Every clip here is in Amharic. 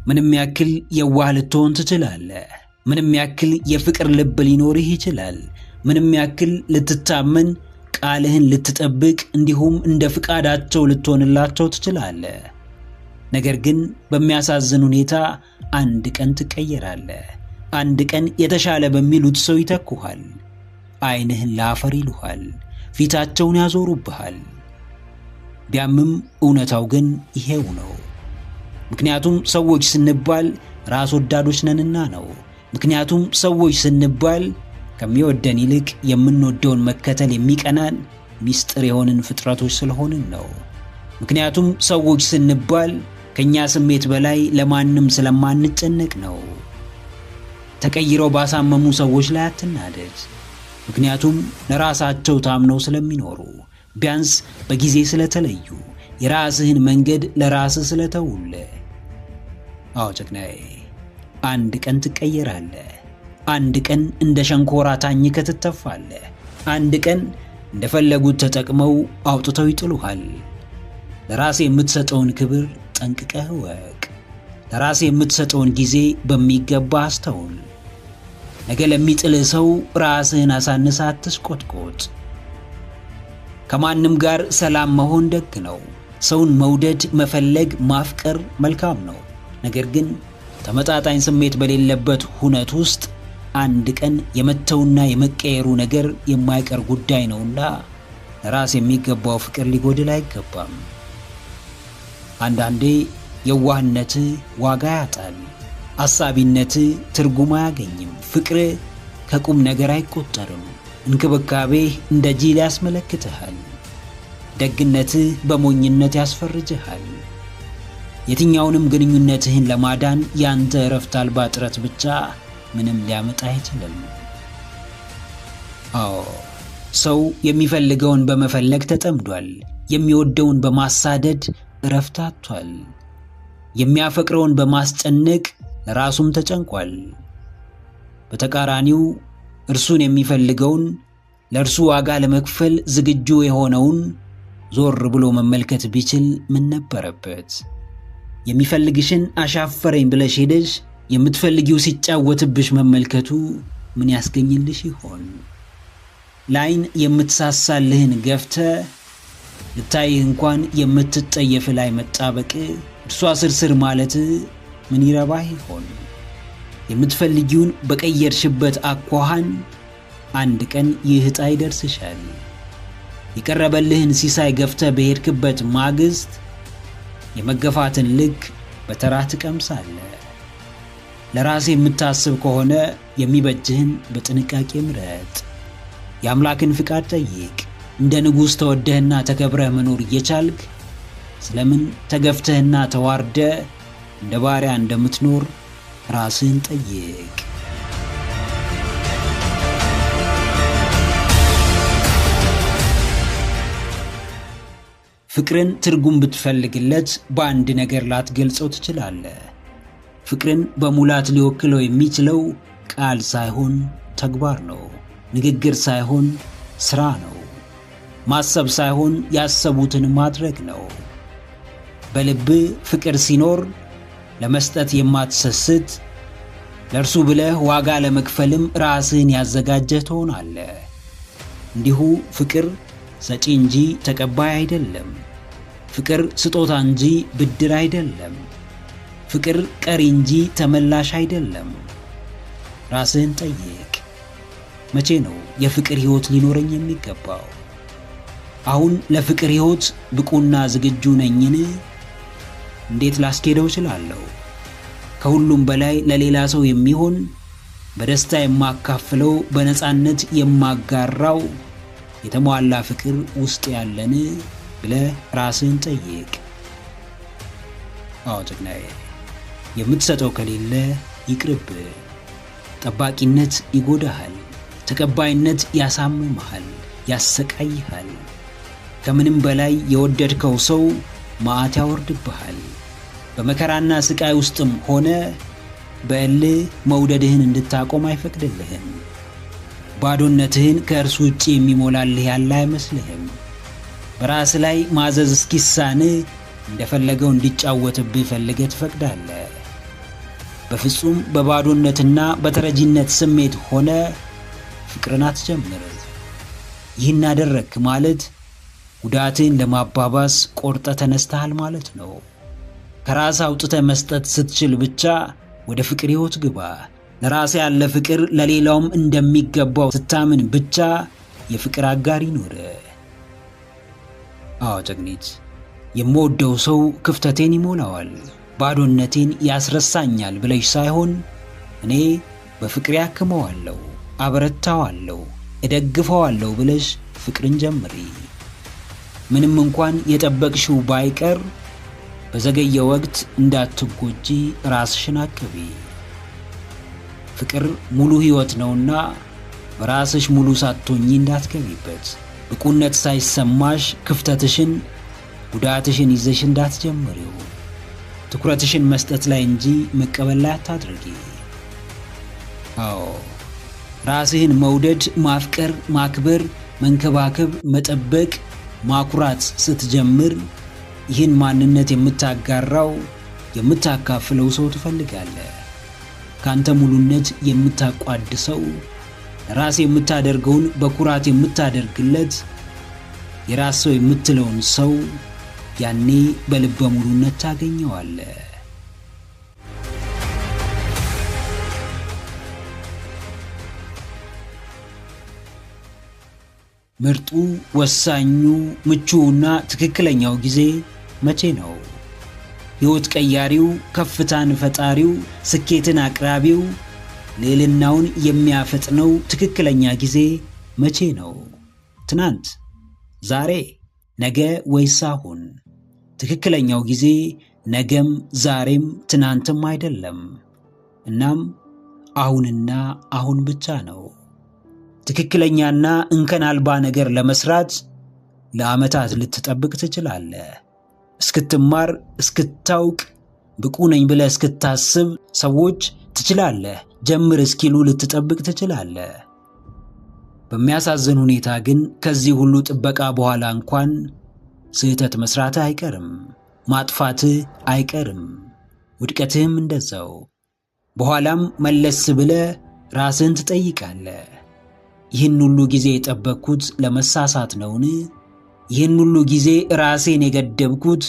ምንም ያክል የዋህ ልትሆን ትችላለህ። ምንም ያክል የፍቅር ልብ ሊኖርህ ይችላል። ምንም ያክል ልትታመን ቃልህን ልትጠብቅ እንዲሁም እንደ ፍቃዳቸው ልትሆንላቸው ትችላለህ። ነገር ግን በሚያሳዝን ሁኔታ አንድ ቀን ትቀየራለህ። አንድ ቀን የተሻለ በሚሉት ሰው ይተኩሃል። ዓይንህን ለአፈር ይሉሃል። ፊታቸውን ያዞሩብሃል። ቢያምም እውነታው ግን ይሄው ነው። ምክንያቱም ሰዎች ስንባል ራስ ወዳዶች ነንና ነው። ምክንያቱም ሰዎች ስንባል ከሚወደን ይልቅ የምንወደውን መከተል የሚቀናን ሚስጥር የሆንን ፍጥረቶች ስለሆንን ነው። ምክንያቱም ሰዎች ስንባል ከኛ ስሜት በላይ ለማንም ስለማንጨነቅ ነው። ተቀይረው ባሳመሙ ሰዎች ላይ አትናደድ። ምክንያቱም ለራሳቸው ታምነው ስለሚኖሩ፣ ቢያንስ በጊዜ ስለተለዩ፣ የራስህን መንገድ ለራስህ ስለተውልህ። አዎ ጀግናዬ፣ አንድ ቀን ትቀየራለህ። አንድ ቀን እንደ ሸንኮራ ታኝከህ ትተፋለህ። አንድ ቀን እንደፈለጉት ተጠቅመው አውጥተው ይጥሉሃል። ለራስ የምትሰጠውን ክብር ጠንቅቀህ እወቅ። ለራስ የምትሰጠውን ጊዜ በሚገባ አስተውል። ነገ ለሚጥልህ ሰው ራስህን አሳንሰህ አትስቆጥቆጥ። ከማንም ጋር ሰላም መሆን ደግ ነው። ሰውን መውደድ፣ መፈለግ፣ ማፍቀር መልካም ነው። ነገር ግን ተመጣጣኝ ስሜት በሌለበት ሁነት ውስጥ አንድ ቀን የመተውና የመቀየሩ ነገር የማይቀር ጉዳይ ነውና ለራስ የሚገባው ፍቅር ሊጎድል አይገባም። አንዳንዴ የዋህነት ዋጋ ያጣል። አሳቢነት ትርጉም አያገኝም። ፍቅር ከቁም ነገር አይቆጠርም። እንክብካቤ እንደ ጅል ያስመለክትሃል። ደግነት በሞኝነት ያስፈርጅሃል። የትኛውንም ግንኙነትህን ለማዳን ያንተ እረፍት አልባ ጥረት ብቻ ምንም ሊያመጣ አይችልም። አዎ፣ ሰው የሚፈልገውን በመፈለግ ተጠምዷል። የሚወደውን በማሳደድ እረፍት አጥቷል። የሚያፈቅረውን በማስጨነቅ ለራሱም ተጨንቋል። በተቃራኒው እርሱን የሚፈልገውን ለእርሱ ዋጋ ለመክፈል ዝግጁ የሆነውን ዞር ብሎ መመልከት ቢችል ምን ነበረበት? የሚፈልግሽን አሻፈረኝ ብለሽ ሄደሽ የምትፈልጊው ሲጫወትብሽ መመልከቱ ምን ያስገኝልሽ ይሆን? ላይን የምትሳሳልህን ገፍተ ልታይህ እንኳን የምትጠየፍ ላይ መጣበቅ፣ እርሷ ስርስር ማለት ምን ይረባህ ይሆን? የምትፈልጊውን በቀየርሽበት አኳኋን አንድ ቀን ይህ ዕጣ ይደርስሻል። የቀረበልህን ሲሳይ ገፍተ በሄድክበት ማግስት የመገፋትን ልክ በተራ ትቀምሳለህ። ለራስ የምታስብ ከሆነ የሚበጅህን በጥንቃቄ ምረጥ። የአምላክን ፍቃድ ጠይቅ። እንደ ንጉሥ ተወደህና ተከብረህ መኖር እየቻልክ ስለምን ተገፍተህና ተዋርደህ እንደ ባሪያ እንደምትኖር ራስህን ጠይቅ። ፍቅርን ትርጉም ብትፈልግለት በአንድ ነገር ላትገልጸው ትችላለህ። ፍቅርን በሙላት ሊወክለው የሚችለው ቃል ሳይሆን ተግባር ነው። ንግግር ሳይሆን ሥራ ነው። ማሰብ ሳይሆን ያሰቡትን ማድረግ ነው። በልብ ፍቅር ሲኖር ለመስጠት የማትሰስት፣ ለእርሱ ብለህ ዋጋ ለመክፈልም ራስህን ያዘጋጀህ ትሆናለህ። እንዲሁ ፍቅር ሰጪ እንጂ ተቀባይ አይደለም። ፍቅር ስጦታ እንጂ ብድር አይደለም። ፍቅር ቀሪ እንጂ ተመላሽ አይደለም። ራስህን ጠይቅ። መቼ ነው የፍቅር ሕይወት ሊኖረኝ የሚገባው? አሁን ለፍቅር ሕይወት ብቁና ዝግጁ ነኝን? እንዴት ላስኬደው እችላለሁ? ከሁሉም በላይ ለሌላ ሰው የሚሆን በደስታ የማካፍለው በነፃነት የማጋራው የተሟላ ፍቅር ውስጥ ያለን ብለህ ራስህን ጠይቅ። አዎ ጀግናዬ፣ የምትሰጠው ከሌለ ይቅርብህ። ጠባቂነት ይጎዳሃል። ተቀባይነት ያሳምምሃል፣ ያሰቃይሃል። ከምንም በላይ የወደድከው ሰው መዓት ያወርድብሃል። በመከራና ስቃይ ውስጥም ሆነ በእልህ መውደድህን እንድታቆም አይፈቅድልህም። ባዶነትህን ከእርሱ ውጭ የሚሞላልህ ያለ አይመስልህም። በራስ ላይ ማዘዝ እስኪሳንህ እንደፈለገው እንዲጫወትብህ ፈልገህ ትፈቅዳለህ። በፍጹም በባዶነትና በተረጂነት ስሜት ሆነ ፍቅርን አትጀምር። ይህን አደረክ ማለት ጉዳትን ለማባባስ ቆርጠ ተነስተሃል ማለት ነው። ከራስ አውጥተ መስጠት ስትችል ብቻ ወደ ፍቅር ህይወት ግባ። ለራስ ያለ ፍቅር ለሌላውም እንደሚገባው ስታምን ብቻ የፍቅር አጋር ይኖር። አዎ ጀግኒት፣ የምወደው ሰው ክፍተቴን ይሞላዋል፣ ባዶነቴን ያስረሳኛል ብለሽ ሳይሆን እኔ በፍቅር ያክመዋለሁ፣ አበረታዋለሁ፣ እደግፈዋለሁ ብለሽ ፍቅርን ጀምሪ። ምንም እንኳን የጠበቅሽው ባይቀር በዘገየ ወቅት እንዳትጎጂ ራስሽን አቅቢ። ፍቅር ሙሉ ህይወት ነውና በራስሽ ሙሉ ሳትሆኚ እንዳትገቢበት። ብቁነት ሳይሰማሽ ክፍተትሽን፣ ጉዳትሽን ይዘሽ እንዳትጀምሪው። ትኩረትሽን መስጠት ላይ እንጂ መቀበል ላይ አታድርጊ። አዎ ራስህን መውደድ፣ ማፍቀር፣ ማክበር፣ መንከባከብ፣ መጠበቅ፣ ማኩራት ስትጀምር ይህን ማንነት የምታጋራው የምታካፍለው ሰው ትፈልጋለህ። ካንተ ሙሉነት የምታቋድሰው ራስ የምታደርገውን በኩራት የምታደርግለት የራስ ሰው የምትለውን ሰው ያኔ በልበ ሙሉነት ታገኘዋለህ። ምርጡ፣ ወሳኙ፣ ምቹውና ትክክለኛው ጊዜ መቼ ነው? ሕይወት ቀያሪው፣ ከፍታን ፈጣሪው፣ ስኬትን አቅራቢው፣ ልዕልናውን የሚያፈጥነው ትክክለኛ ጊዜ መቼ ነው? ትናንት፣ ዛሬ፣ ነገ ወይስ አሁን? ትክክለኛው ጊዜ ነገም ዛሬም ትናንትም አይደለም። እናም አሁንና አሁን ብቻ ነው። ትክክለኛና እንከን አልባ ነገር ለመስራት ለዓመታት ልትጠብቅ ትችላለህ። እስክትማር፣ እስክታውቅ፣ ብቁ ነኝ ብለህ እስክታስብ ሰዎች ትችላለህ ጀምር እስኪሉ ልትጠብቅ ትችላለህ። በሚያሳዝን ሁኔታ ግን ከዚህ ሁሉ ጥበቃ በኋላ እንኳን ስህተት መስራትህ አይቀርም፣ ማጥፋትህ አይቀርም፣ ውድቀትህም እንደዛው። በኋላም መለስ ብለህ ራስህን ትጠይቃለህ። ይህን ሁሉ ጊዜ የጠበቅኩት ለመሳሳት ነውን? ይህን ሁሉ ጊዜ ራሴን የገደብኩት፣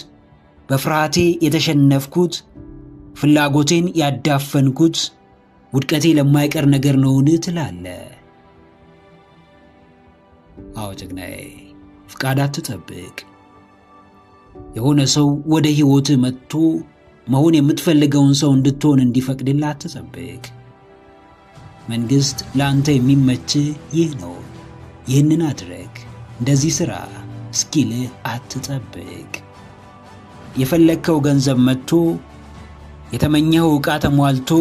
በፍርሃቴ የተሸነፍኩት፣ ፍላጎቴን ያዳፈንኩት ውድቀቴ ለማይቀር ነገር ነውን ትላለህ። አዎ ጀግናዬ፣ ፍቃድ አትጠብቅ። የሆነ ሰው ወደ ሕይወትህ መጥቶ መሆን የምትፈልገውን ሰው እንድትሆን እንዲፈቅድልህ አትጠብቅ። መንግሥት ለአንተ የሚመችህ ይህ ነው፣ ይህንን አድረግ፣ እንደዚህ ሥራ እስኪልህ አትጠብቅ። የፈለግከው ገንዘብ መጥቶ የተመኘኸው ዕቃ ተሟልቶ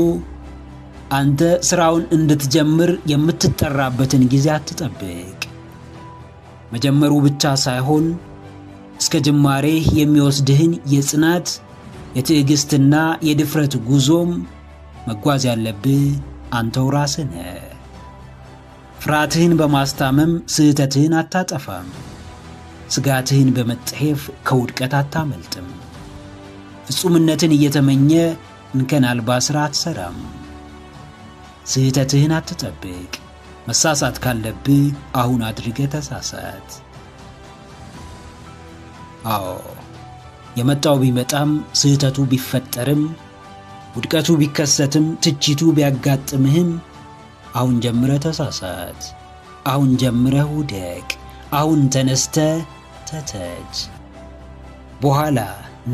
አንተ ሥራውን እንድትጀምር የምትጠራበትን ጊዜ አትጠብቅ። መጀመሩ ብቻ ሳይሆን እስከ ጅማሬህ የሚወስድህን የጽናት የትዕግሥትና የድፍረት ጉዞም መጓዝ ያለብህ አንተው ራስህ ነህ። ፍርሃትህን በማስታመም ስህተትህን አታጠፋም። ስጋትህን በመጠሄፍ ከውድቀት አታመልጥም። ፍጹምነትን እየተመኘ እንከን አልባ ሥራ አትሠራም። ስህተትህን አትጠብቅ። መሳሳት ካለብህ አሁን አድርገህ ተሳሳት። አዎ የመጣው ቢመጣም ስህተቱ ቢፈጠርም ውድቀቱ ቢከሰትም ትችቱ ቢያጋጥምህም አሁን ጀምረህ ተሳሳት። አሁን ጀምረህ ውደቅ። አሁን ተነስተህ ተተች። በኋላ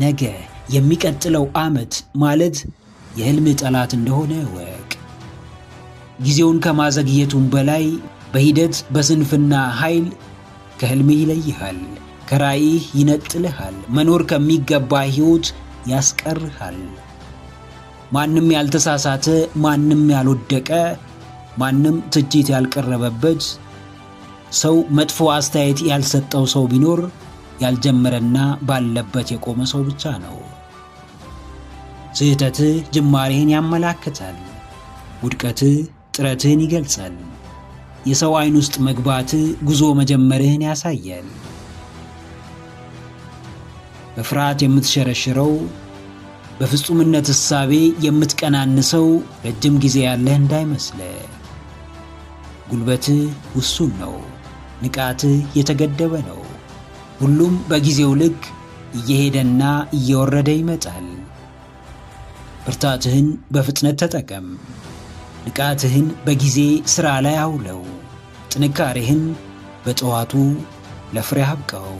ነገ የሚቀጥለው ዓመት ማለት የሕልምህ ጠላት እንደሆነ እወቅ። ጊዜውን ከማዘግየቱም በላይ በሂደት በስንፍና ኃይል ከሕልምህ ይለይሃል፣ ከራእይህ ይነጥልሃል፣ መኖር ከሚገባ ሕይወት ያስቀርሃል። ማንም ያልተሳሳተ፣ ማንም ያልወደቀ፣ ማንም ትችት ያልቀረበበት ሰው፣ መጥፎ አስተያየት ያልሰጠው ሰው ቢኖር ያልጀመረና ባለበት የቆመ ሰው ብቻ ነው። ስህተትህ ጅማሬህን ያመላክታል። ውድቀትህ ጥረትህን ይገልጻል። የሰው ዓይን ውስጥ መግባትህ ጉዞ መጀመርህን ያሳያል። በፍርሃት የምትሸረሽረው በፍጹምነት እሳቤ የምትቀናንሰው ረጅም ጊዜ ያለህ እንዳይመስል። ጉልበትህ ውሱን ነው፣ ንቃትህ የተገደበ ነው። ሁሉም በጊዜው ልክ እየሄደና እየወረደ ይመጣል። ብርታትህን በፍጥነት ተጠቀም። ንቃትህን በጊዜ ሥራ ላይ አውለው። ጥንካሬህን በጠዋቱ ለፍሬ አብቃው።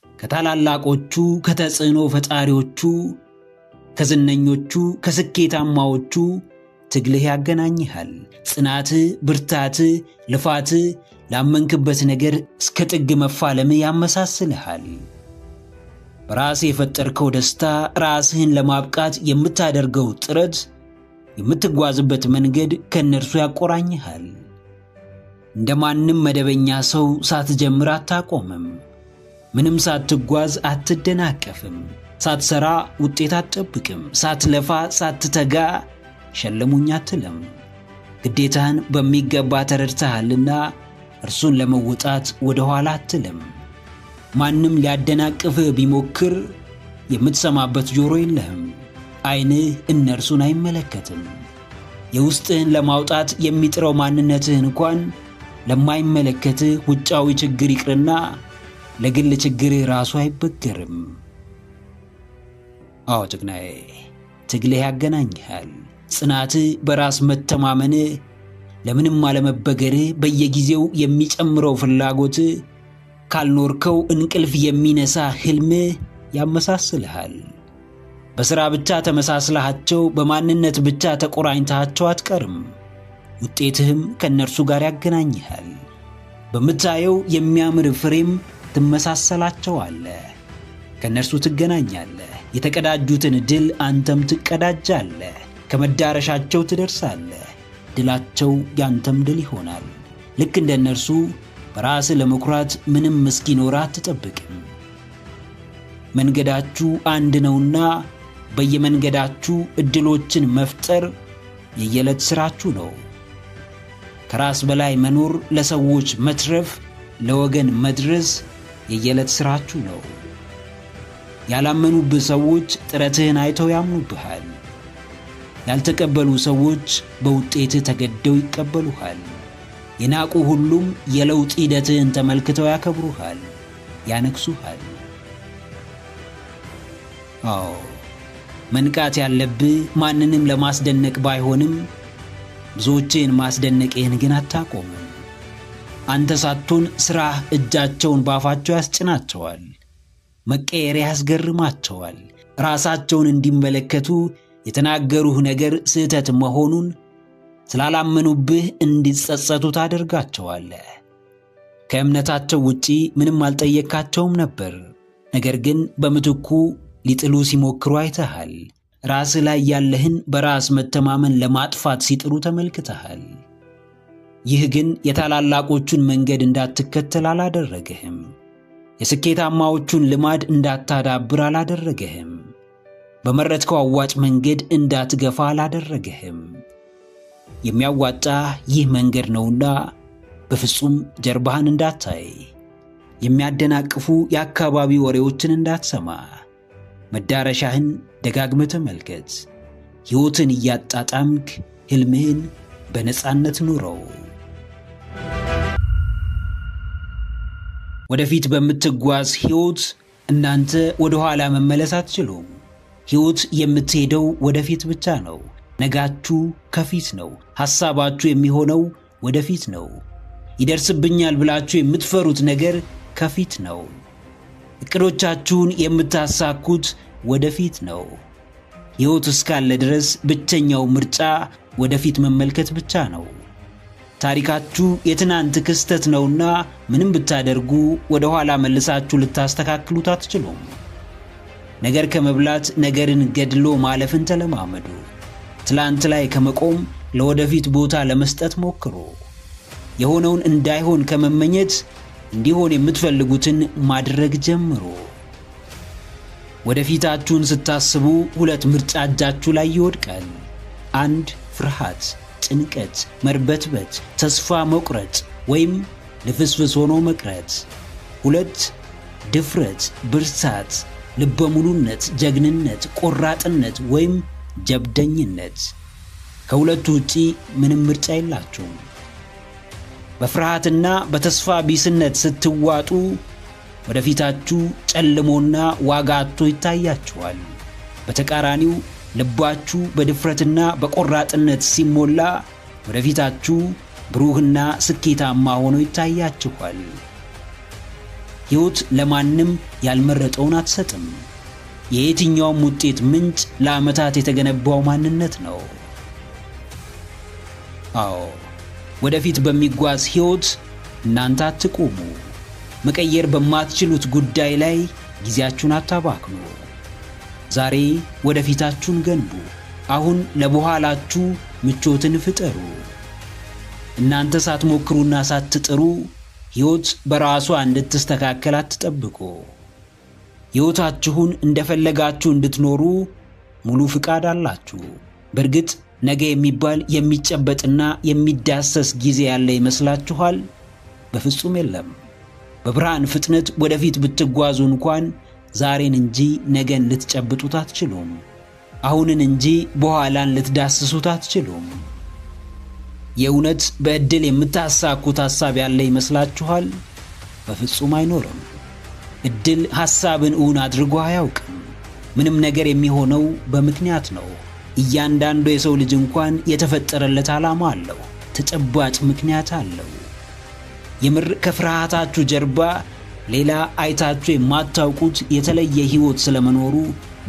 ከታላላቆቹ ከተጽዕኖ ፈጣሪዎቹ ከዝነኞቹ ከስኬታማዎቹ ትግልህ ያገናኝሃል። ጽናትህ፣ ብርታትህ፣ ልፋትህ ላመንክበት ነገር እስከ ጥግ መፋለምህ ያመሳስልሃል። በራስህ የፈጠርከው ደስታ፣ ራስህን ለማብቃት የምታደርገው ጥረት፣ የምትጓዝበት መንገድ ከእነርሱ ያቆራኝሃል። እንደማንም መደበኛ ሰው ሳትጀምር አታቆምም። ምንም ሳትጓዝ አትደናቀፍም። ሳትሰራ ውጤት አትጠብቅም። ሳትለፋ ሳትተጋ ሸልሙኝ አትልም። ግዴታህን በሚገባ ተረድተሃልና እርሱን ለመወጣት ወደ ኋላ አትልም። ማንም ሊያደናቅፍህ ቢሞክር የምትሰማበት ጆሮ የለህም። ዓይንህ እነርሱን አይመለከትም። የውስጥህን ለማውጣት የሚጥረው ማንነትህ እንኳን ለማይመለከትህ ውጫዊ ችግር ይቅርና ለግል ችግርህ ራሱ አይበገርም። አዎ ጀግናዬ፣ ትግልህ ያገናኝሃል። ጽናትህ፣ በራስ መተማመንህ፣ ለምንም አለመበገርህ፣ በየጊዜው የሚጨምረው ፍላጎትህ፣ ካልኖርከው እንቅልፍ የሚነሳ ሕልምህ ያመሳስልሃል። በሥራ ብቻ ተመሳስለሃቸው፣ በማንነት ብቻ ተቆራኝተሃቸው አትቀርም። ውጤትህም ከእነርሱ ጋር ያገናኝሃል። በምታየው የሚያምር ፍሬም ትመሳሰላቸዋለህ። ከእነርሱ ትገናኛለህ። የተቀዳጁትን ድል አንተም ትቀዳጃለህ። ከመዳረሻቸው ትደርሳለህ። ድላቸው ያንተም ድል ይሆናል። ልክ እንደ እነርሱ በራስህ ለመኩራት ምንም እስኪኖርህ አትጠብቅም። መንገዳችሁ አንድ ነውና በየመንገዳችሁ ዕድሎችን መፍጠር የየዕለት ሥራችሁ ነው። ከራስ በላይ መኖር፣ ለሰዎች መትረፍ፣ ለወገን መድረስ የየዕለት ሥራችሁ ነው። ያላመኑብህ ሰዎች ጥረትህን አይተው ያምኑብሃል። ያልተቀበሉ ሰዎች በውጤትህ ተገደው ይቀበሉሃል። የናቁ ሁሉም የለውጥ ሂደትህን ተመልክተው ያከብሩሃል፣ ያነግሱሃል። አዎ መንቃት ያለብህ ማንንም ለማስደነቅ ባይሆንም ብዙዎችን ማስደነቅህን ግን አታቆምም። አንተ ሳትሆን ሥራህ እጃቸውን ባፋቸው ያስጭናቸዋል። መቀየሪያ ያስገርማቸዋል። ራሳቸውን እንዲመለከቱ የተናገሩህ ነገር ስህተት መሆኑን ስላላመኑብህ እንዲጸጸቱ ታደርጋቸዋለህ። ከእምነታቸው ውጪ ምንም አልጠየካቸውም ነበር። ነገር ግን በምትኩ ሊጥሉ ሲሞክሩ አይተሃል። ራስህ ላይ ያለህን በራስ መተማመን ለማጥፋት ሲጥሩ ተመልክተሃል። ይህ ግን የታላላቆቹን መንገድ እንዳትከተል አላደረገህም። የስኬታማዎቹን ልማድ እንዳታዳብር አላደረገህም። በመረጥከው አዋጭ መንገድ እንዳትገፋ አላደረገህም። የሚያዋጣ ይህ መንገድ ነውና በፍጹም ጀርባህን እንዳታይ፣ የሚያደናቅፉ የአካባቢ ወሬዎችን እንዳትሰማ፣ መዳረሻህን ደጋግመህ ተመልከት። ሕይወትን እያጣጣምክ ሕልምህን በነጻነት ኑረው። ወደፊት በምትጓዝ ሕይወት እናንተ ወደ ኋላ መመለስ አትችሉም። ሕይወት የምትሄደው ወደፊት ብቻ ነው። ነጋችሁ ከፊት ነው። ሐሳባችሁ የሚሆነው ወደፊት ነው። ይደርስብኛል ብላችሁ የምትፈሩት ነገር ከፊት ነው። እቅዶቻችሁን የምታሳኩት ወደፊት ነው። ሕይወት እስካለ ድረስ ብቸኛው ምርጫ ወደፊት መመልከት ብቻ ነው። ታሪካችሁ የትናንት ክስተት ነውና ምንም ብታደርጉ ወደ ኋላ መልሳችሁ ልታስተካክሉት አትችሉም። ነገር ከመብላት ነገርን ገድሎ ማለፍን ተለማመዱ። ትላንት ላይ ከመቆም ለወደፊት ቦታ ለመስጠት ሞክሩ። የሆነውን እንዳይሆን ከመመኘት እንዲሆን የምትፈልጉትን ማድረግ ጀምሩ። ወደፊታችሁን ስታስቡ ሁለት ምርጫ እጃችሁ ላይ ይወድቃል። አንድ ፍርሃት፣ ጭንቀት፣ መርበትበት፣ ተስፋ መቁረጥ ወይም ልፍስፍስ ሆኖ መቅረት። 2 ድፍረት፣ ብርታት፣ ልበ ሙሉነት፣ ጀግንነት፣ ቆራጥነት ወይም ጀብደኝነት። ከሁለቱ ውጪ ምንም ምርጫ የላችሁም። በፍርሃትና በተስፋ ቢስነት ስትዋጡ ወደፊታችሁ ጨልሞና ዋጋ አጥቶ ይታያችኋል። በተቃራኒው ልባችሁ በድፍረትና በቆራጥነት ሲሞላ ወደፊታችሁ ብሩህና ስኬታማ ሆኖ ይታያችኋል። ሕይወት ለማንም ያልመረጠውን አትሰጥም። የየትኛውም ውጤት ምንጭ ለዓመታት የተገነባው ማንነት ነው። አዎ፣ ወደፊት በሚጓዝ ሕይወት እናንተ አትቆሙ። መቀየር በማትችሉት ጉዳይ ላይ ጊዜያችሁን አታባክኑ። ዛሬ ወደፊታችሁን ገንቡ። አሁን ለበኋላችሁ ምቾትን ፍጠሩ። እናንተ ሳትሞክሩና ሳትጥሩ ሕይወት በራሷ እንድትስተካከል አትጠብቁ። ሕይወታችሁን እንደፈለጋችሁ እንድትኖሩ ሙሉ ፍቃድ አላችሁ። በእርግጥ ነገ የሚባል የሚጨበጥና የሚዳሰስ ጊዜ ያለ ይመስላችኋል? በፍጹም የለም። በብርሃን ፍጥነት ወደፊት ብትጓዙ እንኳን ዛሬን እንጂ ነገን ልትጨብጡት አትችሉም። አሁንን እንጂ በኋላን ልትዳስሱት አትችሉም። የእውነት በእድል የምታሳኩት ሐሳብ ያለ ይመስላችኋል? በፍጹም አይኖርም። እድል ሐሳብን እውን አድርጎ አያውቅም። ምንም ነገር የሚሆነው በምክንያት ነው። እያንዳንዱ የሰው ልጅ እንኳን የተፈጠረለት ዓላማ አለው፣ ተጨባጭ ምክንያት አለው። የምር ከፍርሃታችሁ ጀርባ ሌላ አይታችሁ የማታውቁት የተለየ ሕይወት ስለመኖሩ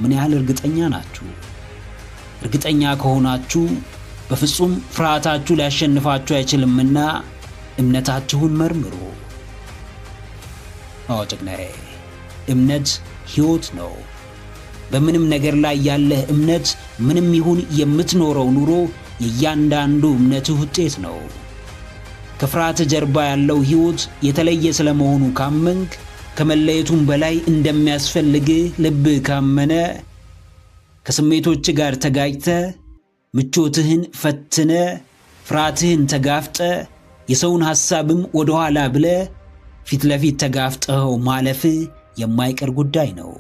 ምን ያህል እርግጠኛ ናችሁ? እርግጠኛ ከሆናችሁ በፍጹም ፍርሃታችሁ ሊያሸንፋችሁ አይችልምና እምነታችሁን መርምሩ። አዎ ጀግናዬ፣ እምነት ሕይወት ነው። በምንም ነገር ላይ ያለህ እምነት ምንም ይሁን የምትኖረው ኑሮ የእያንዳንዱ እምነትህ ውጤት ነው። ከፍርሃት ጀርባ ያለው ሕይወት የተለየ ስለመሆኑ ካመንክ፣ ከመለየቱም በላይ እንደሚያስፈልግህ ልብህ ካመነ፣ ከስሜቶች ጋር ተጋጭተ ምቾትህን ፈትነ ፍርሃትህን ተጋፍጠ የሰውን ሐሳብም ወደ ኋላ ብለ ፊት ለፊት ተጋፍጠው ማለፍ የማይቀር ጉዳይ ነው።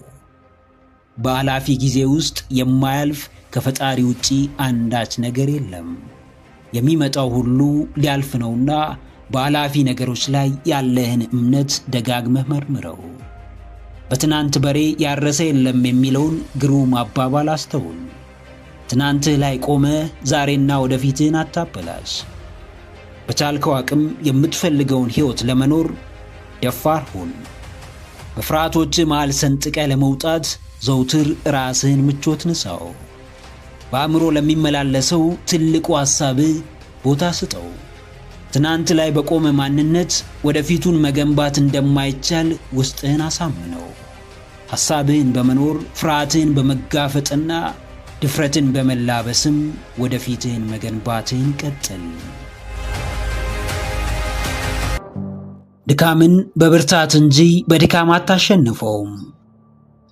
በአላፊ ጊዜ ውስጥ የማያልፍ ከፈጣሪ ውጪ አንዳች ነገር የለም። የሚመጣው ሁሉ ሊያልፍ ነውና በአላፊ ነገሮች ላይ ያለህን እምነት ደጋግመህ መርምረው። በትናንት በሬ ያረሰ የለም የሚለውን ግሩም አባባል አስተውል። ትናንትህ ላይ ቆመ ዛሬና ወደፊትህን አታበላሽ። በቻልከው አቅም የምትፈልገውን ሕይወት ለመኖር ደፋር ሁን። በፍርሃቶች መሃል ሰንጥቀ ለመውጣት ዘውትር ራስህን ምቾት ንሳው። በአእምሮ ለሚመላለሰው ትልቁ ሐሳብህ ቦታ ስጠው። ትናንት ላይ በቆመ ማንነት ወደፊቱን መገንባት እንደማይቻል ውስጥህን አሳምነው። ሐሳብህን በመኖር ፍርሃትህን በመጋፈጥና ድፍረትን በመላበስም ወደፊትህን መገንባትህን ቀጥል። ድካምን በብርታት እንጂ በድካም አታሸንፈውም።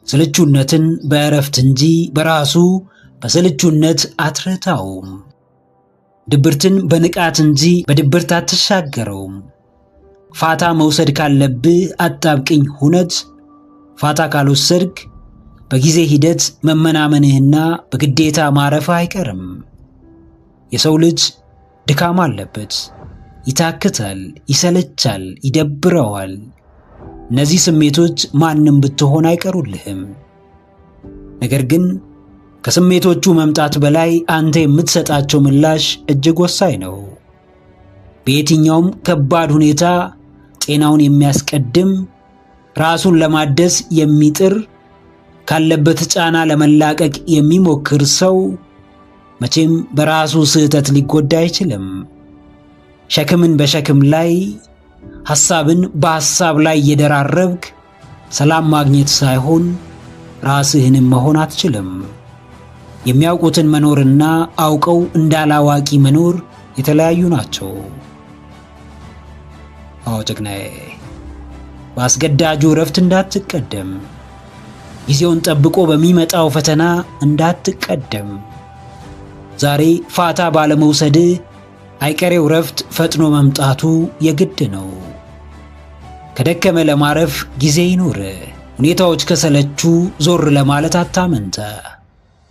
ስልቹነትን በእረፍት እንጂ በራሱ በስልቹነት አትረታውም። ድብርትን በንቃት እንጂ በድብርት አትሻገረውም። ፋታ መውሰድ ካለብህ አጣብቅኝ ሁነት ፋታ ካልወሰድክ በጊዜ ሂደት መመናመንህና በግዴታ ማረፍህ አይቀርም። የሰው ልጅ ድካም አለበት። ይታክታል፣ ይሰለቻል፣ ይደብረዋል። እነዚህ ስሜቶች ማንም ብትሆን አይቀሩልህም። ነገር ግን ከስሜቶቹ መምጣት በላይ አንተ የምትሰጣቸው ምላሽ እጅግ ወሳኝ ነው። በየትኛውም ከባድ ሁኔታ ጤናውን የሚያስቀድም፣ ራሱን ለማደስ የሚጥር፣ ካለበት ጫና ለመላቀቅ የሚሞክር ሰው መቼም በራሱ ስህተት ሊጎዳ አይችልም። ሸክምን በሸክም ላይ፣ ሐሳብን በሐሳብ ላይ እየደራረብክ ሰላም ማግኘት ሳይሆን ራስህንም መሆን አትችልም። የሚያውቁትን መኖርና አውቀው እንዳላዋቂ መኖር የተለያዩ ናቸው። አዎ ጀግናዬ፣ በአስገዳጁ ረፍት እንዳትቀደም፣ ጊዜውን ጠብቆ በሚመጣው ፈተና እንዳትቀደም። ዛሬ ፋታ ባለመውሰድ አይቀሬው ረፍት ፈጥኖ መምጣቱ የግድ ነው። ከደከመ ለማረፍ ጊዜ ይኑር። ሁኔታዎች ከሰለቹ ዞር ለማለት አታመንታ።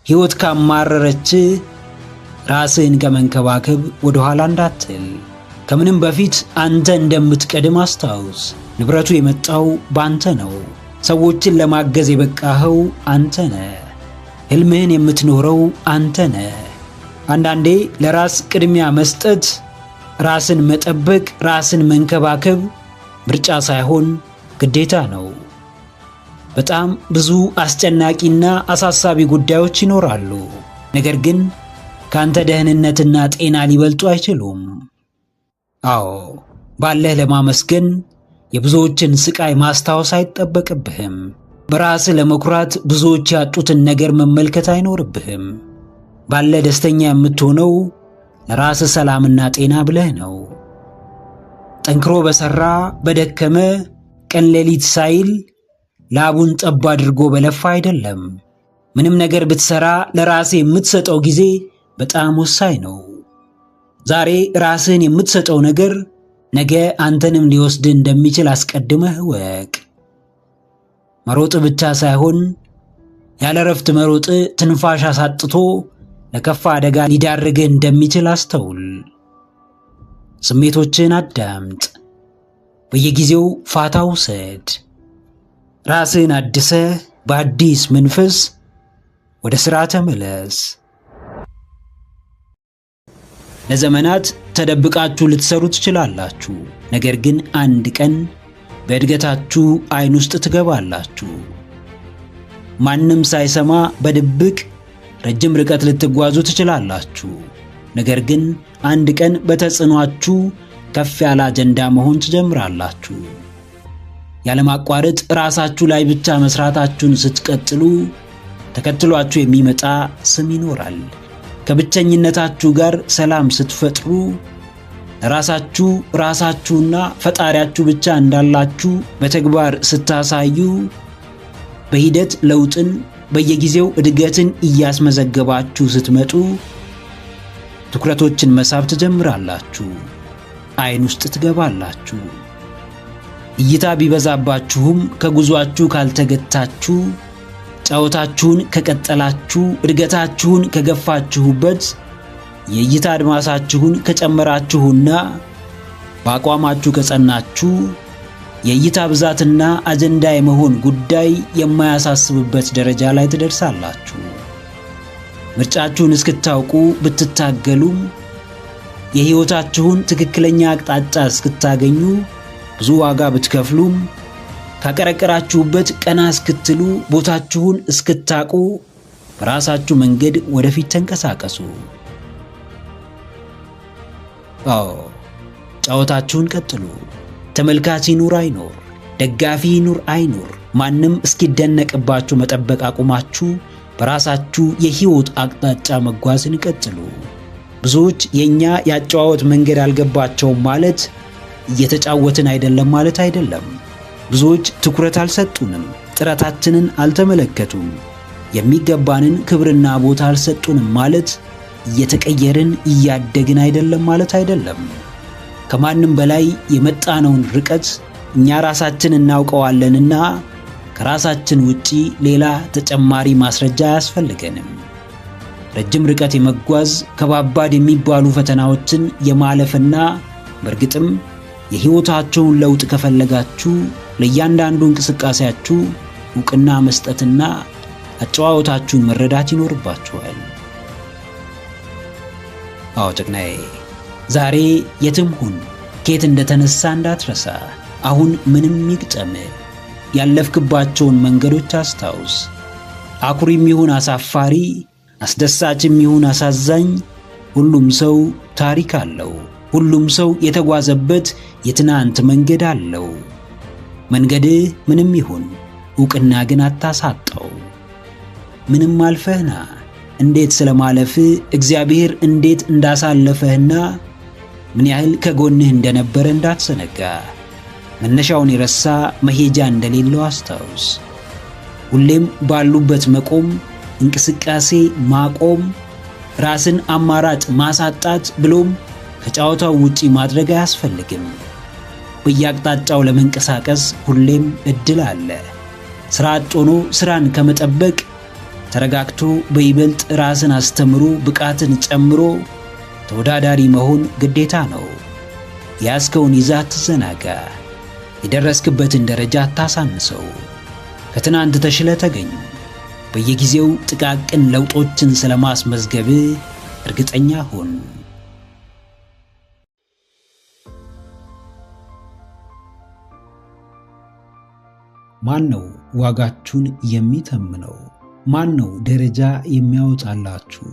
ሕይወት ካማረረች ራስህን ከመንከባከብ ወደ ኋላ እንዳትል። ከምንም በፊት አንተ እንደምትቀድም አስታውስ። ንብረቱ የመጣው ባንተ ነው። ሰዎችን ለማገዝ የበቃኸው አንተ ነህ። ሕልምህን የምትኖረው አንተ ነህ። አንዳንዴ ለራስ ቅድሚያ መስጠት፣ ራስን መጠበቅ፣ ራስን መንከባከብ ምርጫ ሳይሆን ግዴታ ነው። በጣም ብዙ አስጨናቂና አሳሳቢ ጉዳዮች ይኖራሉ። ነገር ግን ካንተ ደህንነትና ጤና ሊበልጡ አይችሉም። አዎ፣ ባለህ ለማመስገን የብዙዎችን ስቃይ ማስታወስ አይጠበቅብህም። በራስህ ለመኩራት ብዙዎች ያጡትን ነገር መመልከት አይኖርብህም። ባለ ደስተኛ የምትሆነው ለራስህ ሰላምና ጤና ብለህ ነው። ጠንክሮ በሰራ በደከመ ቀን ሌሊት ሳይል ላቡን ጠብ አድርጎ በለፋ አይደለም። ምንም ነገር ብትሰራ ለራስህ የምትሰጠው ጊዜ በጣም ወሳኝ ነው። ዛሬ ራስህን የምትሰጠው ነገር ነገ አንተንም ሊወስድ እንደሚችል አስቀድመህ ወቅ። መሮጥ ብቻ ሳይሆን ያለ ረፍት መሮጥ ትንፋሽ አሳጥቶ ለከፋ አደጋ ሊዳርግህ እንደሚችል አስተውል። ስሜቶችን አዳምጥ። በየጊዜው ፋታ ውሰድ። ራስህን አድሰህ በአዲስ መንፈስ ወደ ሥራ ተመለስ። ለዘመናት ተደብቃችሁ ልትሰሩ ትችላላችሁ። ነገር ግን አንድ ቀን በእድገታችሁ አይን ውስጥ ትገባላችሁ። ማንም ሳይሰማ በድብቅ ረጅም ርቀት ልትጓዙ ትችላላችሁ። ነገር ግን አንድ ቀን በተጽዕኖአችሁ ከፍ ያለ አጀንዳ መሆን ትጀምራላችሁ። ያለማቋረጥ ራሳችሁ ላይ ብቻ መስራታችሁን ስትቀጥሉ ተከትሏችሁ የሚመጣ ስም ይኖራል። ከብቸኝነታችሁ ጋር ሰላም ስትፈጥሩ ራሳችሁና ፈጣሪያችሁ ብቻ እንዳላችሁ በተግባር ስታሳዩ በሂደት ለውጥን በየጊዜው እድገትን እያስመዘገባችሁ ስትመጡ ትኩረቶችን መሳብ ትጀምራላችሁ። አይን ውስጥ ትገባላችሁ። እይታ ቢበዛባችሁም ከጉዟችሁ ካልተገታችሁ፣ ጫወታችሁን ከቀጠላችሁ፣ እድገታችሁን ከገፋችሁበት፣ የእይታ አድማሳችሁን ከጨመራችሁና በአቋማችሁ ከጸናችሁ የእይታ ብዛትና አጀንዳ የመሆን ጉዳይ የማያሳስብበት ደረጃ ላይ ትደርሳላችሁ። ምርጫችሁን እስክታውቁ ብትታገሉም የሕይወታችሁን ትክክለኛ አቅጣጫ እስክታገኙ ብዙ ዋጋ ብትከፍሉም ካቀረቀራችሁበት ቀና እስክትሉ ቦታችሁን እስክታቁ በራሳችሁ መንገድ ወደፊት ተንቀሳቀሱ። ጫወታችሁን ቀጥሉ። ተመልካች ይኑር አይኑር፣ ደጋፊ ይኑር አይኑር፣ ማንም እስኪደነቅባችሁ መጠበቅ አቁማችሁ በራሳችሁ የሕይወት አቅጣጫ መጓዝን ቀጥሉ። ብዙዎች የኛ ያጨዋወት መንገድ አልገባቸውም ማለት እየተጫወትን አይደለም ማለት አይደለም። ብዙዎች ትኩረት አልሰጡንም፣ ጥረታችንን አልተመለከቱም፣ የሚገባንን ክብርና ቦታ አልሰጡንም ማለት እየተቀየርን እያደግን አይደለም ማለት አይደለም። ከማንም በላይ የመጣነውን ርቀት እኛ ራሳችን እናውቀዋለንና ከራሳችን ውጪ ሌላ ተጨማሪ ማስረጃ አያስፈልገንም። ረጅም ርቀት የመጓዝ ከባባድ የሚባሉ ፈተናዎችን የማለፍና በእርግጥም የሕይወታችሁን ለውጥ ከፈለጋችሁ ለእያንዳንዱ እንቅስቃሴያችሁ ዕውቅና መስጠትና አጨዋወታችሁን መረዳት ይኖርባችኋል። ጀግናዬ፣ ዛሬ የትም ሁን ከየት እንደተነሳ እንዳትረሳ። አሁን ምንም ይግጠም፣ ያለፍክባቸውን መንገዶች አስታውስ። አኩሪም ይሁን አሳፋሪ፣ አስደሳችም ይሁን አሳዛኝ፣ ሁሉም ሰው ታሪክ አለው። ሁሉም ሰው የተጓዘበት የትናንት መንገድ አለው። መንገድህ ምንም ይሁን ዕውቅና ግን አታሳጣው። ምንም አልፈህና እንዴት ስለማለፍህ እግዚአብሔር እንዴት እንዳሳለፈህና ምን ያህል ከጎንህ እንደነበረ እንዳትዘነጋ። መነሻውን የረሳ መሄጃ እንደሌለው አስታውስ። ሁሌም ባሉበት መቆም፣ እንቅስቃሴ ማቆም፣ ራስን አማራጭ ማሳጣት ብሎም ከጨዋታው ውጪ ማድረግ አያስፈልግም። በየአቅጣጫው ለመንቀሳቀስ ሁሌም እድል አለ። ስራ አጥ ሆኖ ስራን ከመጠበቅ ተረጋግቶ በይበልጥ ራስን አስተምሮ ብቃትን ጨምሮ ተወዳዳሪ መሆን ግዴታ ነው። ያስከውን ይዘህ አትዘናጋ። የደረስክበትን ደረጃ አታሳንሰው። ከትናንት ተሽለ ተገኝ። በየጊዜው ጥቃቅን ለውጦችን ስለማስመዝገብ እርግጠኛ ሁን። ማን ነው ዋጋችሁን የሚተምነው? ማን ነው ደረጃ የሚያወጣላችሁ?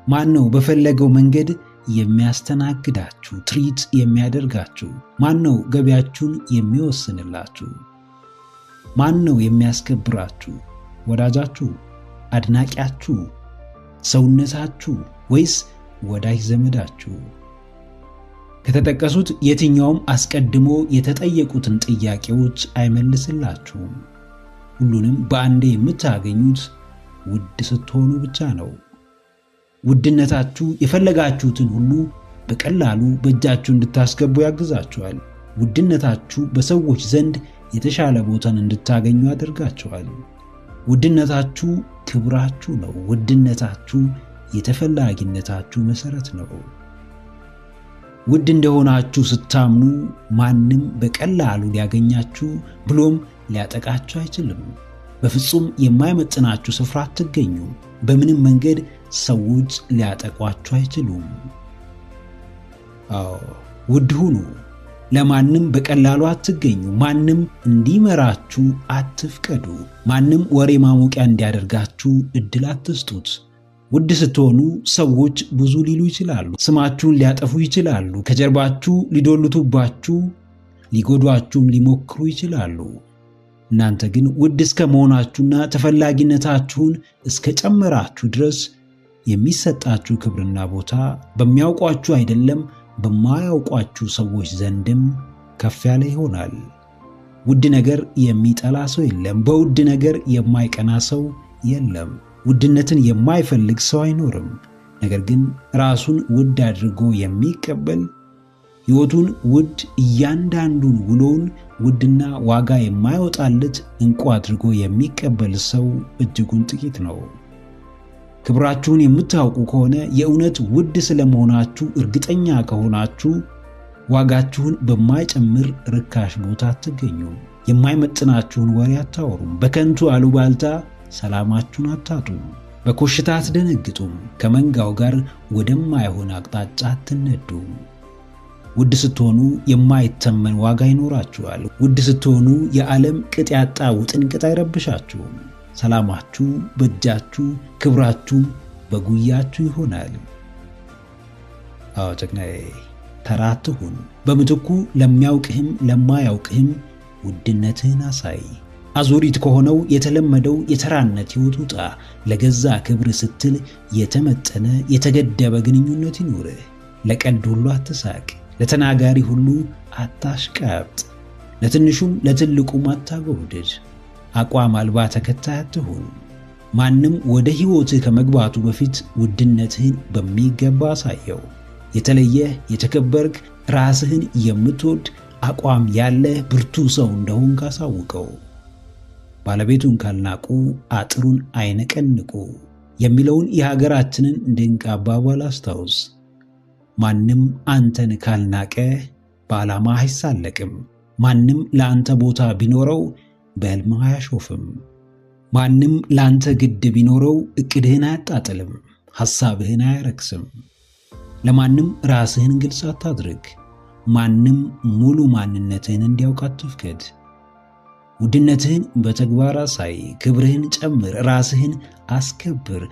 ማን ነው በፈለገው መንገድ የሚያስተናግዳችሁ፣ ትሪት የሚያደርጋችሁ? ማን ነው ገቢያችሁን የሚወስንላችሁ? ማን ነው የሚያስከብራችሁ? ወዳጃችሁ፣ አድናቂያችሁ፣ ሰውነታችሁ ወይስ ወዳጅ ዘመዳችሁ? ከተጠቀሱት የትኛውም አስቀድሞ የተጠየቁትን ጥያቄዎች አይመልስላችሁም። ሁሉንም በአንዴ የምታገኙት ውድ ስትሆኑ ብቻ ነው። ውድነታችሁ የፈለጋችሁትን ሁሉ በቀላሉ በእጃችሁ እንድታስገቡ ያግዛችኋል። ውድነታችሁ በሰዎች ዘንድ የተሻለ ቦታን እንድታገኙ ያደርጋችኋል። ውድነታችሁ ክብራችሁ ነው። ውድነታችሁ የተፈላጊነታችሁ መሰረት ነው። ውድ እንደሆናችሁ ስታምኑ ማንም በቀላሉ ሊያገኛችሁ ብሎም ሊያጠቃችሁ አይችልም። በፍጹም የማይመጥናችሁ ስፍራ አትገኙ። በምንም መንገድ ሰዎች ሊያጠቋችሁ አይችሉም። ውድ ሁኑ። ለማንም በቀላሉ አትገኙ። ማንም እንዲመራችሁ አትፍቀዱ። ማንም ወሬ ማሞቂያ እንዲያደርጋችሁ እድል አትስጡት። ውድ ስትሆኑ ሰዎች ብዙ ሊሉ ይችላሉ። ስማችሁን ሊያጠፉ ይችላሉ። ከጀርባችሁ ሊዶልቱባችሁ፣ ሊጎዷችሁም ሊሞክሩ ይችላሉ። እናንተ ግን ውድ እስከ መሆናችሁና ተፈላጊነታችሁን እስከ ጨመራችሁ ድረስ የሚሰጣችሁ ክብርና ቦታ በሚያውቋችሁ አይደለም በማያውቋችሁ ሰዎች ዘንድም ከፍ ያለ ይሆናል። ውድ ነገር የሚጠላ ሰው የለም። በውድ ነገር የማይቀና ሰው የለም። ውድነትን የማይፈልግ ሰው አይኖርም። ነገር ግን ራሱን ውድ አድርጎ የሚቀበል ሕይወቱን ውድ፣ እያንዳንዱን ውሎውን ውድና ዋጋ የማይወጣለት እንቁ አድርጎ የሚቀበል ሰው እጅጉን ጥቂት ነው። ክብራችሁን የምታውቁ ከሆነ የእውነት ውድ ስለመሆናችሁ እርግጠኛ ከሆናችሁ ዋጋችሁን በማይጨምር ርካሽ ቦታ አትገኙም። የማይመጥናችሁን ወሬ አታወሩም። በከንቱ አሉባልታ ሰላማችሁን አታጡም። በኮሽታ አትደነግጡም። ከመንጋው ጋር ወደማይሆን አቅጣጫ አትነዱም። ውድ ስትሆኑ የማይተመን ዋጋ ይኖራችኋል። ውድ ስትሆኑ የዓለም ቅጥ ያጣ ውጥንቅጥ አይረብሻችሁም። ሰላማችሁ በእጃችሁ፣ ክብራችሁ በጉያችሁ ይሆናል። ጀግናዬ፣ ተራ አትሁን። በምትኩ ለሚያውቅህም ለማያውቅህም ውድነትህን አሳይ። አዙሪት ከሆነው የተለመደው የተራነት ሕይወት ውጣ። ለገዛ ክብር ስትል የተመጠነ የተገደበ ግንኙነት ይኑርህ። ለቀልድ ሁሉ አትሳቅ። ለተናጋሪ ሁሉ አታሽቃብጥ። ለትንሹም ለትልቁም አታጎብድድ። አቋም አልባ ተከታይ አትሁን። ማንም ወደ ሕይወትህ ከመግባቱ በፊት ውድነትህን በሚገባ አሳየው። የተለየህ የተከበርክ፣ ራስህን የምትወድ አቋም ያለህ ብርቱ ሰው እንደሆንክ አሳውቀው። ባለቤቱን ካልናቁ አጥሩን አይነቀንቁ የሚለውን የሀገራችንን ድንቅ አባባል አስታውስ። ማንም አንተን ካልናቀ በዓላማ አይሳለቅም። ማንም ለአንተ ቦታ ቢኖረው በሕልምህ አያሾፍም። ማንም ለአንተ ግድ ቢኖረው እቅድህን አያጣጥልም፣ ሐሳብህን አያረክስም። ለማንም ራስህን ግልጽ አታድርግ። ማንም ሙሉ ማንነትህን እንዲያውቅ አትፍቀድ። ውድነትህን በተግባር አሳይ። ክብርህን ጨምር። ራስህን አስከብር።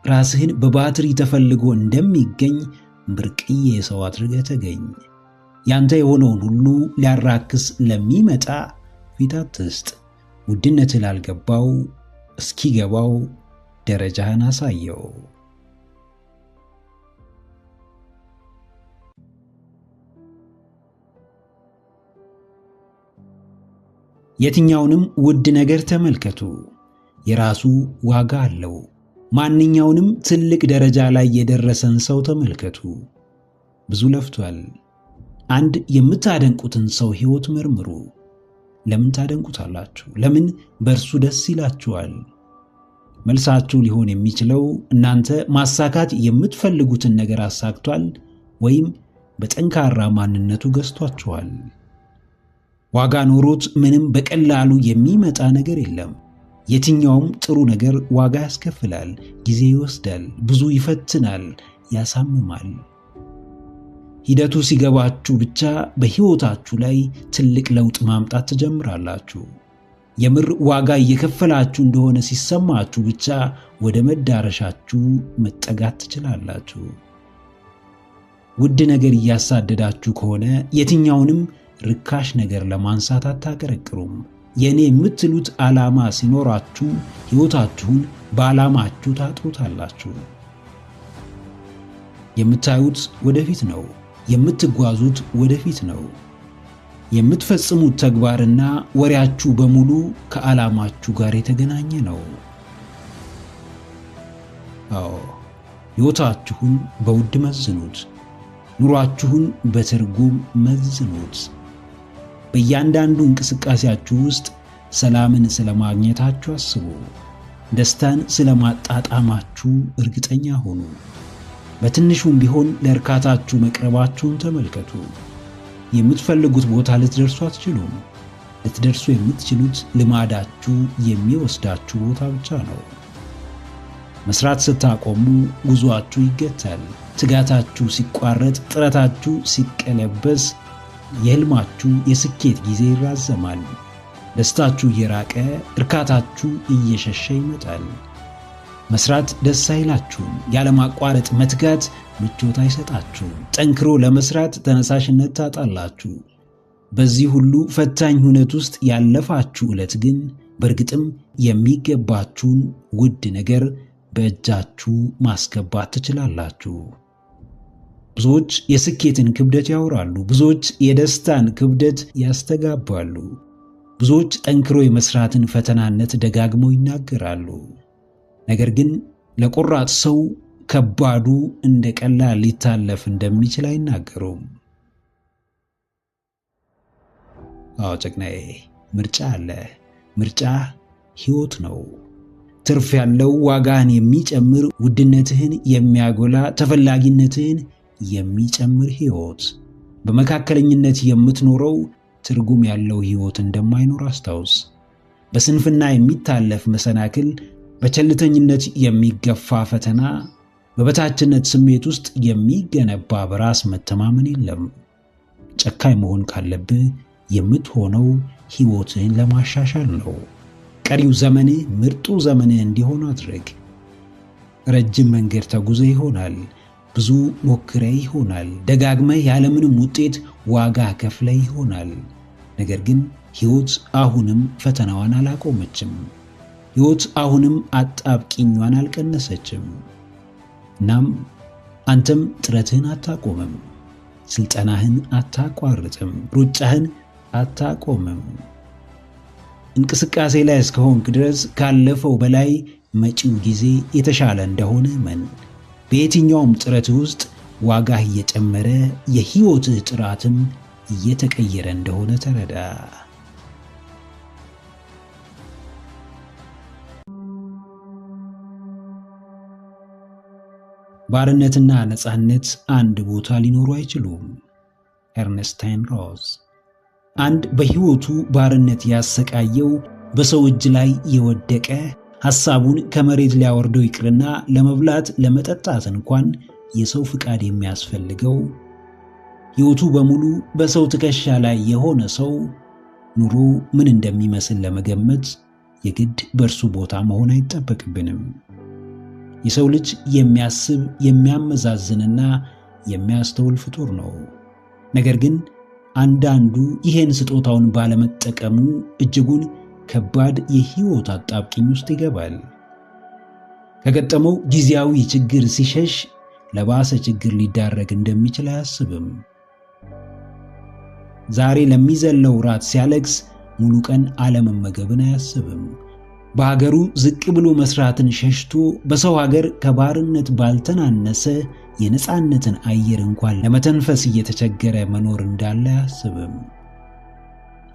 ራስህን በባትሪ ተፈልጎ እንደሚገኝ ብርቅዬ ሰው አድርገህ ተገኝ። ያንተ የሆነውን ሁሉ ሊያራክስ ለሚመጣ ፊት አትስጥ። ውድነትህ ላልገባው እስኪገባው ደረጃህን አሳየው። የትኛውንም ውድ ነገር ተመልከቱ፣ የራሱ ዋጋ አለው። ማንኛውንም ትልቅ ደረጃ ላይ የደረሰን ሰው ተመልከቱ፣ ብዙ ለፍቷል። አንድ የምታደንቁትን ሰው ሕይወት መርምሩ። ለምን ታደንቁታላችሁ? ለምን በእርሱ ደስ ይላችኋል? መልሳችሁ ሊሆን የሚችለው እናንተ ማሳካት የምትፈልጉትን ነገር አሳክቷል ወይም በጠንካራ ማንነቱ ገዝቷችኋል። ዋጋ ኖሮት ምንም በቀላሉ የሚመጣ ነገር የለም። የትኛውም ጥሩ ነገር ዋጋ ያስከፍላል፣ ጊዜ ይወስዳል፣ ብዙ ይፈትናል፣ ያሳምማል። ሂደቱ ሲገባችሁ ብቻ በሕይወታችሁ ላይ ትልቅ ለውጥ ማምጣት ትጀምራላችሁ። የምር ዋጋ እየከፈላችሁ እንደሆነ ሲሰማችሁ ብቻ ወደ መዳረሻችሁ መጠጋት ትችላላችሁ። ውድ ነገር እያሳደዳችሁ ከሆነ የትኛውንም ርካሽ ነገር ለማንሳት አታቀረቅሩም። የኔ የምትሉት ዓላማ ሲኖራችሁ ሕይወታችሁን በዓላማችሁ ታጥሩታላችሁ። የምታዩት ወደፊት ነው። የምትጓዙት ወደፊት ነው። የምትፈጽሙት ተግባርና ወሬያችሁ በሙሉ ከዓላማችሁ ጋር የተገናኘ ነው። ሕይወታችሁን በውድ መዝኑት። ኑሯችሁን በትርጉም መዝኑት። በእያንዳንዱ እንቅስቃሴያችሁ ውስጥ ሰላምን ስለማግኘታችሁ አስቡ። ደስታን ስለማጣጣማችሁ እርግጠኛ ሁኑ። በትንሹም ቢሆን ለእርካታችሁ መቅረባችሁን ተመልከቱ። የምትፈልጉት ቦታ ልትደርሱ አትችሉም። ልትደርሱ የምትችሉት ልማዳችሁ የሚወስዳችሁ ቦታ ብቻ ነው። መስራት ስታቆሙ ጉዞአችሁ ይገታል። ትጋታችሁ ሲቋረጥ፣ ጥረታችሁ ሲቀለበስ፣ የህልማችሁ የስኬት ጊዜ ይራዘማል። ደስታችሁ እየራቀ፣ እርካታችሁ እየሸሸ ይመጣል። መስራት ደስ አይላችሁም። ያለማቋረጥ መትጋት ምቾት አይሰጣችሁም። ጠንክሮ ለመስራት ተነሳሽነት ታጣላችሁ። በዚህ ሁሉ ፈታኝ ሁኔታ ውስጥ ያለፋችሁ ዕለት ግን በእርግጥም የሚገባችሁን ውድ ነገር በእጃችሁ ማስገባት ትችላላችሁ። ብዙዎች የስኬትን ክብደት ያወራሉ። ብዙዎች የደስታን ክብደት ያስተጋባሉ። ብዙዎች ጠንክሮ የመስራትን ፈተናነት ደጋግመው ይናገራሉ። ነገር ግን ለቆራጥ ሰው ከባዱ እንደ ቀላል ሊታለፍ እንደሚችል አይናገሩም። ጨቅናዬ፣ ምርጫ አለ። ምርጫ ሕይወት ነው። ትርፍ ያለው፣ ዋጋህን የሚጨምር፣ ውድነትህን የሚያጎላ፣ ተፈላጊነትህን የሚጨምር ሕይወት። በመካከለኝነት የምትኖረው ትርጉም ያለው ሕይወት እንደማይኖር አስታውስ። በስንፍና የሚታለፍ መሰናክል፣ በቸልተኝነት የሚገፋ ፈተና፣ በበታችነት ስሜት ውስጥ የሚገነባ በራስ መተማመን የለም። ጨካኝ መሆን ካለብህ የምትሆነው ሕይወትህን ለማሻሻል ነው። ቀሪው ዘመንህ ምርጡ ዘመንህ እንዲሆን አድርግ። ረጅም መንገድ ተጉዘህ ይሆናል። ብዙ ሞክረህ ይሆናል። ደጋግመህ ያለምንም ውጤት ዋጋ ከፍለህ ይሆናል። ነገር ግን ሕይወት አሁንም ፈተናዋን አላቆመችም። ሕይወት አሁንም አጣብቂኟን አልቀነሰችም። እናም አንተም ጥረትህን አታቆምም። ስልጠናህን አታቋርጥም። ሩጫህን አታቆምም። እንቅስቃሴ ላይ እስከሆንክ ድረስ ካለፈው በላይ መጪው ጊዜ የተሻለ እንደሆነ እመን። በየትኛውም ጥረትህ ውስጥ ዋጋህ እየጨመረ የሕይወትህ ጥራትም እየተቀየረ እንደሆነ ተረዳ። ባርነትና ነፃነት አንድ ቦታ ሊኖሩ አይችሉም። ኤርነስታይን ሮዝ። አንድ በሕይወቱ ባርነት ያሰቃየው፣ በሰው እጅ ላይ የወደቀ፣ ሐሳቡን ከመሬት ሊያወርደው ይቅርና ለመብላት ለመጠጣት እንኳን የሰው ፍቃድ የሚያስፈልገው፣ ሕይወቱ በሙሉ በሰው ትከሻ ላይ የሆነ ሰው ኑሮ ምን እንደሚመስል ለመገመት የግድ በእርሱ ቦታ መሆን አይጠበቅብንም። የሰው ልጅ የሚያስብ የሚያመዛዝንና የሚያስተውል ፍጡር ነው። ነገር ግን አንዳንዱ ይሄን ስጦታውን ባለመጠቀሙ እጅጉን ከባድ የሕይወት አጣብቂኝ ውስጥ ይገባል። ከገጠመው ጊዜያዊ ችግር ሲሸሽ ለባሰ ችግር ሊዳረግ እንደሚችል አያስብም። ዛሬ ለሚዘለው ራት ሲያለቅስ ሙሉ ቀን አለመመገብን አያስብም። በሀገሩ ዝቅ ብሎ መስራትን ሸሽቶ በሰው ሀገር ከባርነት ባልተናነሰ የነፃነትን አየር እንኳን ለመተንፈስ እየተቸገረ መኖር እንዳለ አያስብም።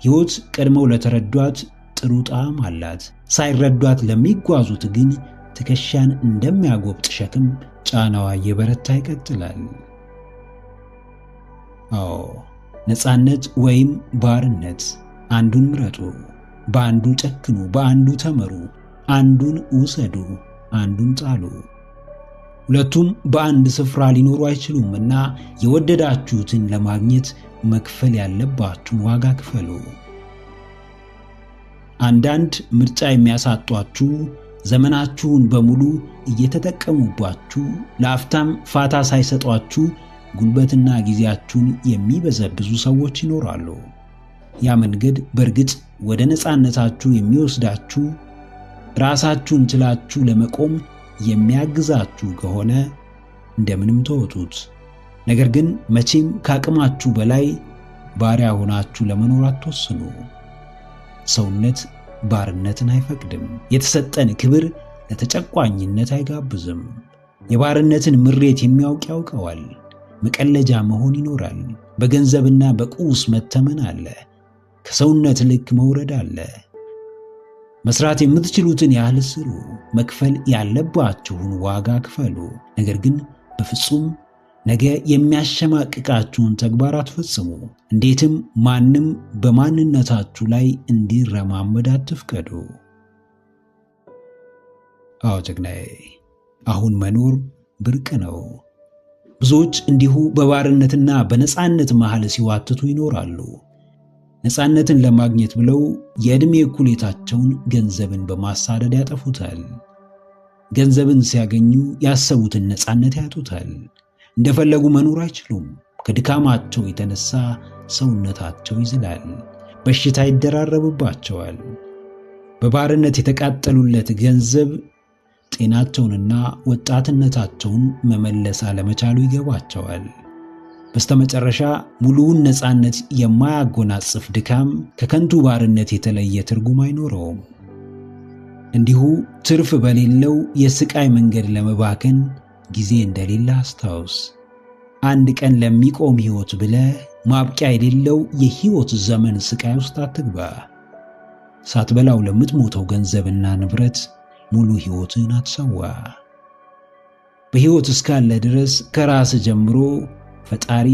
ሕይወት ቀድመው ለተረዷት ጥሩ ጣዕም አላት። ሳይረዷት ለሚጓዙት ግን ትከሻን እንደሚያጎብጥ ሸክም ጫናዋ እየበረታ ይቀጥላል። አዎ፣ ነፃነት ወይም ባርነት፣ አንዱን ምረጡ። በአንዱ ጨክኑ፣ በአንዱ ተመሩ። አንዱን ውሰዱ፣ አንዱን ጣሉ። ሁለቱም በአንድ ስፍራ ሊኖሩ አይችሉምና የወደዳችሁትን ለማግኘት መክፈል ያለባችሁን ዋጋ ክፈሉ። አንዳንድ ምርጫ የሚያሳጧችሁ ዘመናችሁን በሙሉ እየተጠቀሙባችሁ ለአፍታም ፋታ ሳይሰጧችሁ ጉልበትና ጊዜያችሁን የሚበዘብዙ ሰዎች ይኖራሉ። ያ መንገድ በእርግጥ ወደ ነፃነታችሁ የሚወስዳችሁ ራሳችሁን ችላችሁ ለመቆም የሚያግዛችሁ ከሆነ እንደምንም ተወጡት። ነገር ግን መቼም ከአቅማችሁ በላይ ባሪያ ሆናችሁ ለመኖር አትወስኑ። ሰውነት ባርነትን አይፈቅድም። የተሰጠን ክብር ለተጨቋኝነት አይጋብዝም። የባርነትን ምሬት የሚያውቅ ያውቀዋል። መቀለጃ መሆን ይኖራል። በገንዘብና በቁስ መተመን አለ። ከሰውነት ልክ መውረድ አለ። መስራት የምትችሉትን ያህል ስሩ። መክፈል ያለባችሁን ዋጋ ክፈሉ። ነገር ግን በፍጹም ነገ የሚያሸማቅቃችሁን ተግባር አትፈጽሙ። እንዴትም ማንም በማንነታችሁ ላይ እንዲረማመድ አትፍቀዱ። አዎ ጀግናዬ፣ አሁን መኖር ብርቅ ነው። ብዙዎች እንዲሁ በባርነትና በነፃነት መሃል ሲዋትቱ ይኖራሉ። ነፃነትን ለማግኘት ብለው የዕድሜ እኩሌታቸውን ገንዘብን በማሳደድ ያጠፉታል። ገንዘብን ሲያገኙ ያሰቡትን ነፃነት ያጡታል። እንደፈለጉ መኖር አይችሉም። ከድካማቸው የተነሳ ሰውነታቸው ይዝላል፣ በሽታ ይደራረብባቸዋል። በባርነት የተቃጠሉለት ገንዘብ ጤናቸውንና ወጣትነታቸውን መመለስ አለመቻሉ ይገባቸዋል። በስተመጨረሻ ሙሉውን ነፃነት የማያጎናጽፍ ድካም ከከንቱ ባርነት የተለየ ትርጉም አይኖረውም። እንዲሁ ትርፍ በሌለው የስቃይ መንገድ ለመባከን ጊዜ እንደሌለ አስታውስ። አንድ ቀን ለሚቆም ሕይወት ብለህ ማብቂያ የሌለው የሕይወት ዘመን ስቃይ ውስጥ አትግባ። ሳትበላው ለምትሞተው ገንዘብና ንብረት ሙሉ ሕይወትን አትሰዋ። በሕይወት እስካለ ድረስ ከራስ ጀምሮ ፈጣሪ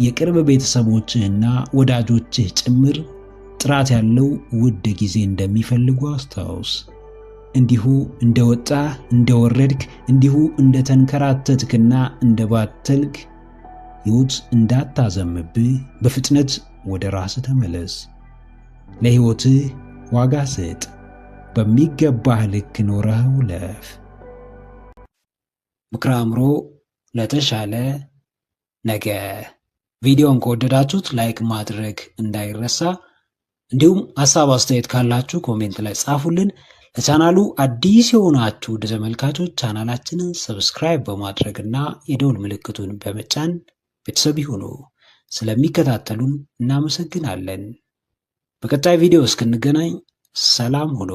የቅርብ ቤተሰቦችህና ወዳጆችህ ጭምር ጥራት ያለው ውድ ጊዜ እንደሚፈልጉ አስታውስ። እንዲሁ እንደወጣህ እንደወረድክ፣ እንዲሁ እንደተንከራተትክና እንደባተልክ ሕይወት እንዳታዘምብህ በፍጥነት ወደ ራስህ ተመለስ። ለሕይወትህ ዋጋ ስጥ። በሚገባህ ልክ ኖረህ ውለፍ። ምክረ አእምሮ ለተሻለ ነገ። ቪዲዮን ከወደዳችሁት ላይክ ማድረግ እንዳይረሳ። እንዲሁም ሐሳብ አስተያየት ካላችሁ ኮሜንት ላይ ጻፉልን። ለቻናሉ አዲስ የሆናችሁ ወደ ተመልካቾች ቻናላችንን ሰብስክራይብ በማድረግና የደውል ምልክቱን በመጫን ቤተሰብ ይሁኑ። ስለሚከታተሉን እናመሰግናለን። በቀጣይ ቪዲዮ እስክንገናኝ ሰላም ሁኑ።